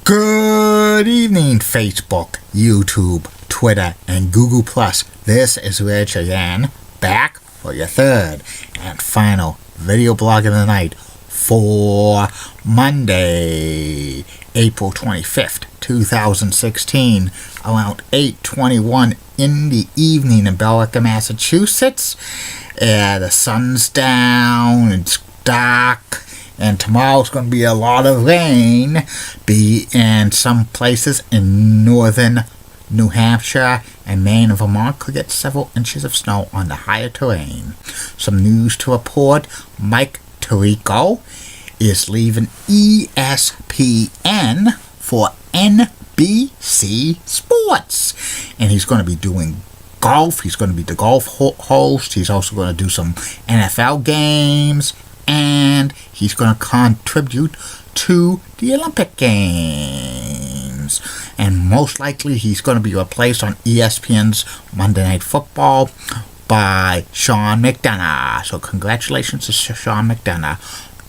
Good evening, Facebook, YouTube, Twitter, and Google+. This is Rich again, back for your third and final video blog of the night for Monday, April 25th, 2016, around 8:21 in the evening in Billerica, Massachusetts. The sun's down, it's dark, and tomorrow's going to be a lot of rain, be in some places in northern New Hampshire and Maine and Vermont could get several inches of snow on the higher terrain. Some news to report: Mike Tirico is leaving ESPN for NBC Sports, and he's going to be doing golf. He's going to be the golf host. He's also going to do some NFL games, and he's going to contribute to the Olympic Games. And most likely he's going to be replaced on ESPN's Monday Night Football by Sean McDonough. So congratulations to Sean McDonough.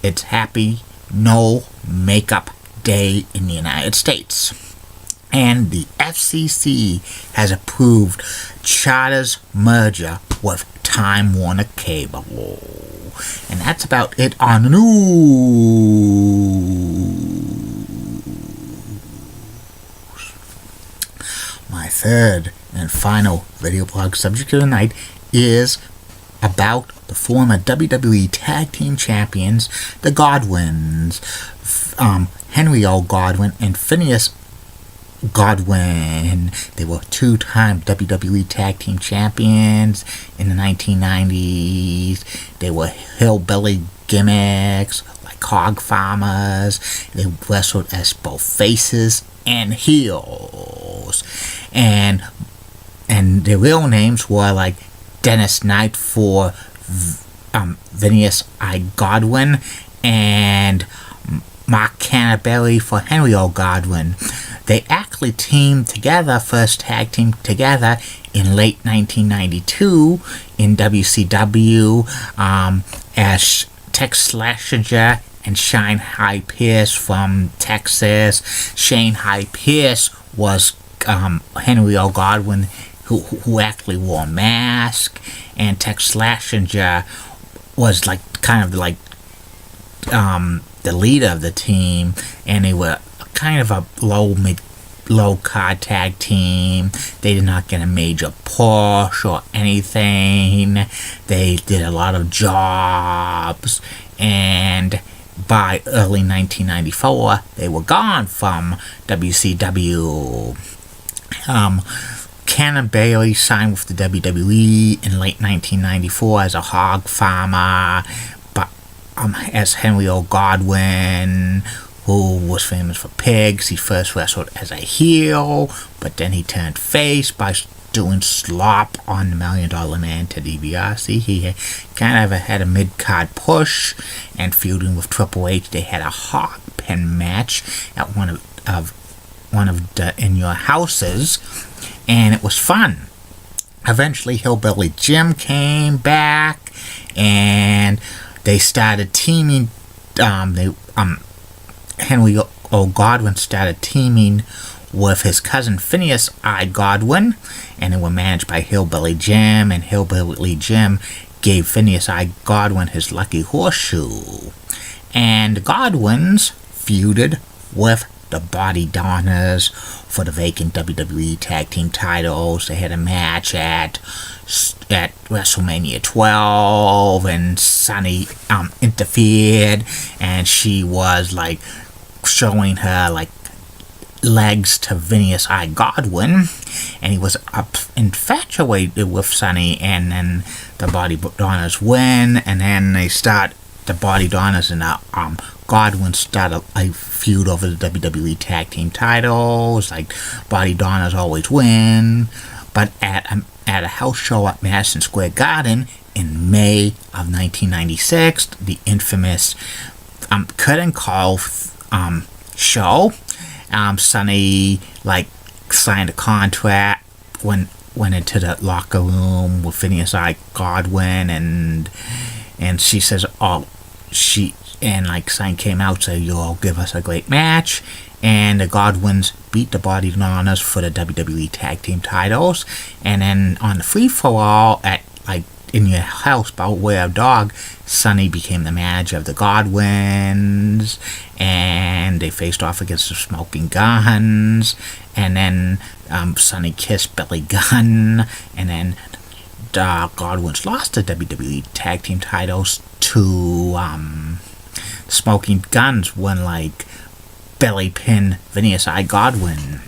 It's Happy No Makeup Day in the United States. And the FCC has approved Charter's merger with Time Warner Cable. And that's about it on the news. My third and final video blog subject of the night is about the former WWE Tag Team Champions, the Godwinns, Henry O. Godwinn and Phineas Godwinn. They were two-time WWE Tag Team Champions in the 1990s. They were hillbilly gimmicks like hog farmers. They wrestled as both faces and heels. And their real names were like Dennis Knight for Phineas I. Godwinn and Mark Canterbury for Henry O. Godwinn. They actually teamed together, first tag team together in late 1992 in WCW as Tex Schlesinger and Shane High Pierce from Texas. Shane High Pierce was Henry O. Godwinn, who actually wore a mask, and Tex Schlesinger was the leader of the team, and they were kind of a low card tag team. They did not get a major push or anything. They did a lot of jobs, and by early 1994 they were gone from WCW. Canterbury signed with the WWE in late 1994 as a hog farmer, but as Henry O. Godwinn, who was famous for pigs. He first wrestled as a heel, but then he turned face by doing slop on the $1 Million Man to DiBiase. He kind of had a mid-card push and feuding with Triple H. They had a hog pen match at one of the In Your Houses, and it was fun. Eventually, Hillbilly Jim came back, and they started teaming. Henry O. Godwinn started teaming with his cousin Phineas I. Godwinn, and they were managed by Hillbilly Jim, and Hillbilly Jim gave Phineas I. Godwinn his lucky horseshoe. And the Godwinns feuded with the Body Donners for the vacant WWE Tag Team titles. They had a match at WrestleMania 12, and Sunny interfered, and she was like showing her like legs to Phineas I. Godwinn, and he was infatuated with Sunny, and then the Body Donners win, and then the Body Donners and the Godwinn started a feud over the WWE Tag Team titles. Like, Body Donners always win, but at a house show at Madison Square Garden in May of 1996, the infamous curtain call show, Sunny signed a contract, went into the locker room with Phineas I. Godwinn, and she says, Sign came out, said, "You'll give us a great match," and the Godwinns beat the Body Donnas for the WWE Tag Team titles. And then on the free for all at in your house by way of dog, Sonny became the manager of the Godwinns, and they faced off against the Smoking Guns. And then Sonny kissed Billy Gunn, and then the Godwinns lost the WWE Tag Team titles to Smoking Guns when belly pin Phineas I. Godwinn.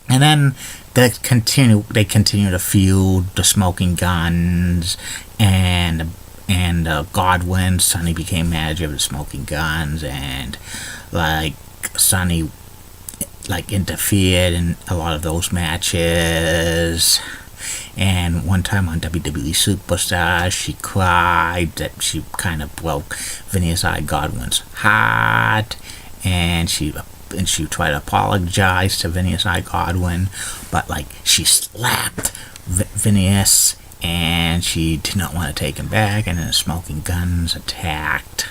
And then they continue to feud the Smoking Guns and the Godwinns. Sonny became manager of the Smoking Guns, and Sonny interfered in a lot of those matches. And one time on WWE Superstar, she cried that she kind of broke Phineas I. Godwinn's heart, and she tried to apologize to Phineas I. Godwinn, but she slapped Phineas, and she did not want to take him back. And then the Smoking Guns attacked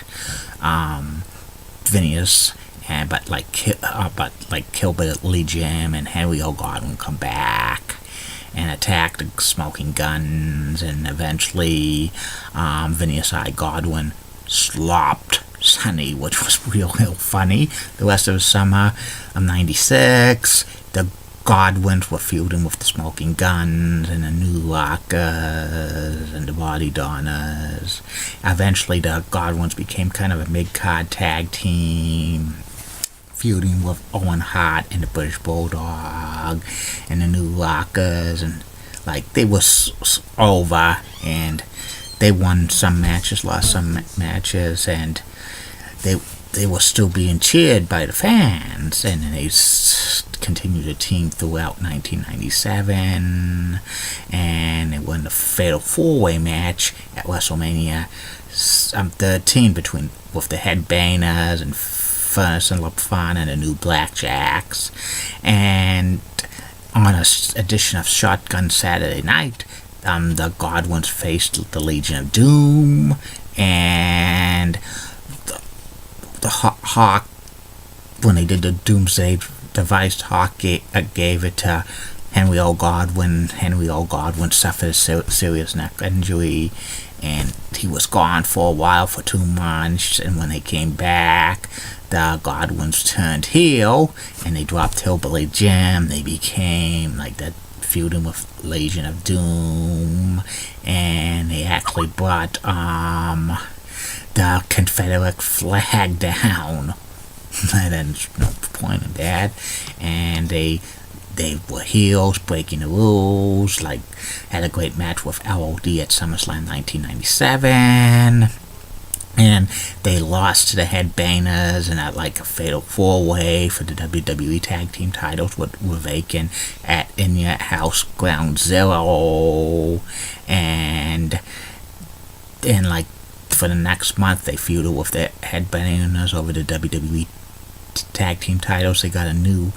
Phineas, but Hillbilly Jim and Henry O. Godwinn come back and attacked the Smoking Guns, and eventually Phineas I. Godwinn slopped Sonny, which was real funny. The rest of the summer of '96, the Godwinns were feuding with the Smoking Guns and the New Rockers and the Body Donnas. Eventually, the Godwinns became kind of a mid-card tag team, feuding with Owen Hart and the British Bulldog and the New Rockers, and they were over, and they won some matches, lost some matches, and they were still being cheered by the fans. And then they continued to team throughout 1997, and they won the Fatal 4-Way match at WrestleMania 13 with the Headbangers and Furnace and LaFon and the New Blackjacks. And on an edition of Shotgun Saturday Night, the Godwinns faced the Legion of Doom, and the Hawk, when they did the Doomsday device, Hawk gave it to Henry O. Godwinn. Henry O. Godwinn suffered a serious neck injury, and he was gone for a while, for 2 months. And when they came back, the Godwinns turned heel, and they dropped Hillbilly Jim. They became that feuding with Legion of Doom, and they actually brought the Confederate flag down. There's no point in that. And they were heels, breaking the rules. Had a great match with LOD at SummerSlam 1997. And they lost to the Headbangers, and at a Fatal 4-Way for the WWE Tag Team titles were vacant in your house Ground Zero. And for the next month, they feuded with the Headbangers over the WWE Tag Team titles. They got a new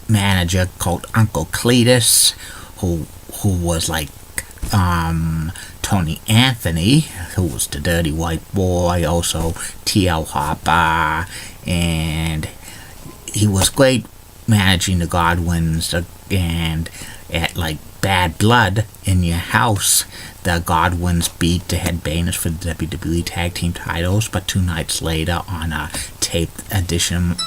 manager called Uncle Cletus, who was Tony Anthony, who was the Dirty White Boy, also T.L. Hopper, and he was great managing the Godwinns. And at Bad Blood in Your House, the Godwinns beat the Headbangers for the WWE Tag Team titles, but 2 nights later, on a taped edition of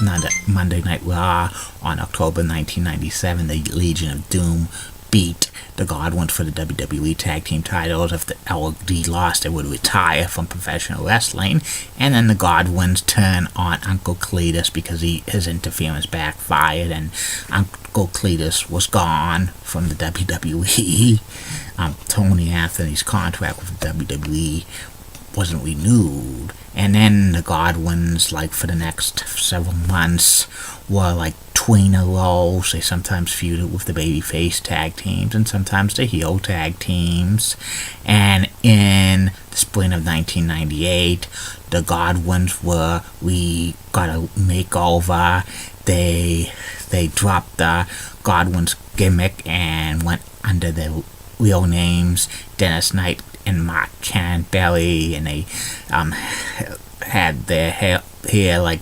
Monday Night Raw on October 1997, the Legion of Doom beat the Godwinns for the WWE Tag Team titles. If the LOD lost, they would retire from professional wrestling. And then the Godwinns turn on Uncle Cletus because his interference backfired, and Uncle Cletus was gone from the WWE. Tony Anthony's contract with the WWE wasn't renewed. And then the Godwinns, for the next several months, were tweener roles. They sometimes feuded with the babyface tag teams and sometimes the heel tag teams. And in the spring of 1998, the Godwinns got a makeover. They dropped the Godwinns gimmick and went under their real names, Dennis Knight and Mark Canterbury, and they had their hair like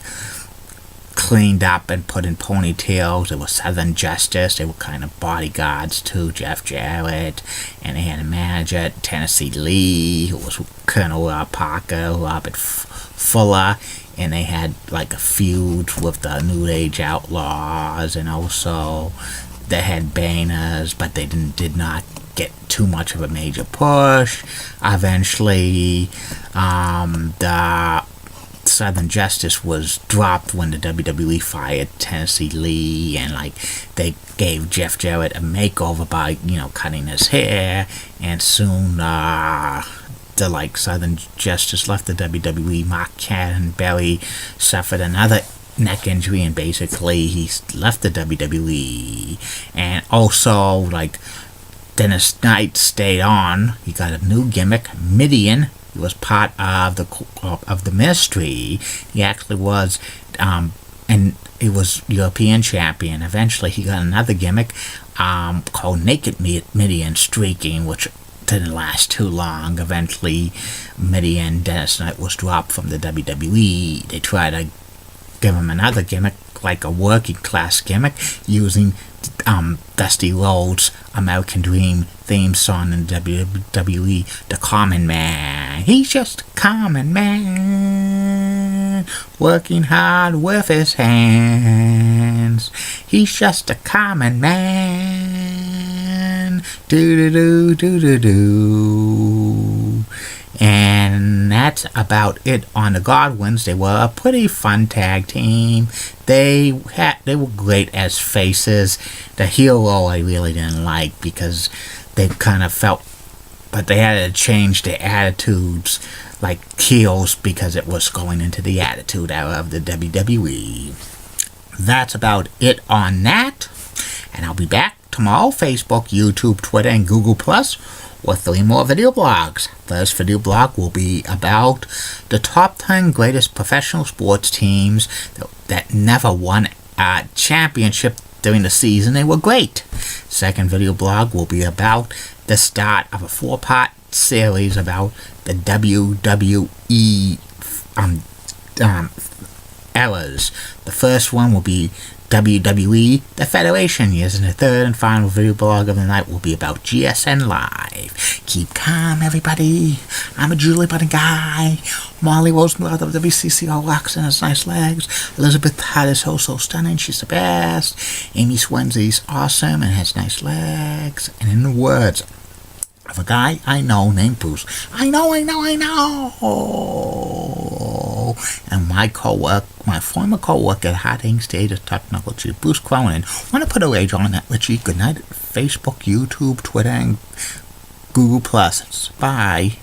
cleaned up and put in ponytails. It was Southern Justice. They were kind of bodyguards to Jeff Jarrett, and they had a manager, Tennessee Lee, who was Colonel Parker, Robert Fuller, and they had like a feud with the New Age Outlaws, and also they had banners, but they did not get too much of a major push. Eventually, the Southern Justice was dropped when the WWE fired Tennessee Lee, and like they gave Jeff Jarrett a makeover by cutting his hair, and soon the Southern Justice left the WWE. Mark Canterbury suffered another neck injury, and basically he left the WWE. And also Dennis Knight stayed on. He got a new gimmick, Midian. He was part of the Ministry. He actually was, and he was European champion. Eventually, he got another gimmick called Naked Midian Streaking, which didn't last too long. Eventually, Midian Dennis Knight was dropped from the WWE. They tried to give him another gimmick, like a working class gimmick, using Dusty Rhodes' American Dream theme song in WWE, The Common Man. He's just a common man, working hard with his hands. He's just a common man. Do-do-do-do-do-do. And that's about it on the Godwinns. They were a pretty fun tag team. They were great as faces. The heel role I really didn't like because they kind of felt, but they had to change their attitudes like heels because it was going into the attitude era of the WWE. That's about it on that. And I'll be back tomorrow, Facebook, YouTube, Twitter, and Google+, with 3 more video blogs. First video blog will be about the top 10 greatest professional sports teams that never won a championship during the season they were great. Second video blog will be about the start of a 4-part series about the WWE eras. The first one will be WWE, the Federation years, and the third and final video blog of the night will be about GSN Live. Keep calm, everybody. I'm a Julie Button guy. Molly Rosenblatt of WCCO rocks and has nice legs. Elizabeth Hutt is so stunning, she's the best. Amy Swensley's awesome and has nice legs. And in the words of a guy I know named Bruce, I know. And my former co-worker at Harding State of Technology, Bruce Cronin, want to put a wage on that, Richie. Good night. Facebook, YouTube, Twitter, and Google+. Bye.